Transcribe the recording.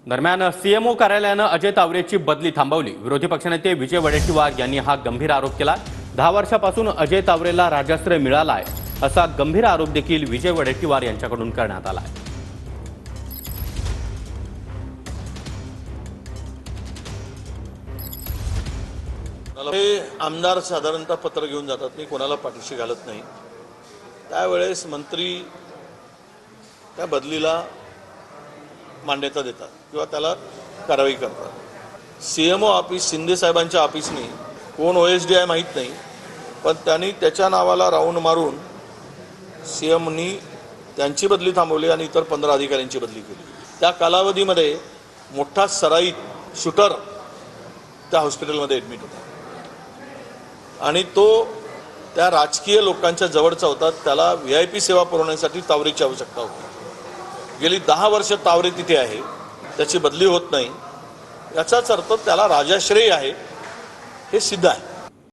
दरम्यान सीएमओ कार्यालयानं अजय तावरेची बदली थांबवली। विरोधी पक्षनेते विजय वडेट्टीवार यांनी हा गंभीर आरोप केला। 10 वर्षापासून अजय तावरेला राजाश्रय मिळालाय असा गंभीर आरोप देखील विजय वडेट्टीवार यांच्याकडून करण्यात आला आहे। हे आमदार साधारणतः पत्र घेऊन जातात, मी कोणाला पाठीशी घालत नाही। त्यावेळेस मंत्री त्या बदलीला मान्यता देतात किंवा त्याला कारवाई करतात। सीएमओ ऑफिस शिंदे साहेबांच्या ऑफिसने कोण OSD आहे माहीत नाही, पण त्यांनी त्याच्या नावाला राऊंड मारून सीएमनी त्यांची बदली थांबवली आणि इतर 15 अधिकाऱ्यांची बदली केली। त्या कालावधीमध्ये मोठा सराईत शूटर त्या हॉस्पिटलमध्ये ॲडमिट होता आणि तो त्या राजकीय लोकांच्या जवळचा होता। त्याला VIP सेवा पुरवण्यासाठी तावरेची आवश्यकता होती। गेली 10 वर्ष तावरे तिथे आहे, त्याची बदली होत नाही, याचाच अर्थ त्याला राजाश्रय आहे हे सिद्ध आहे।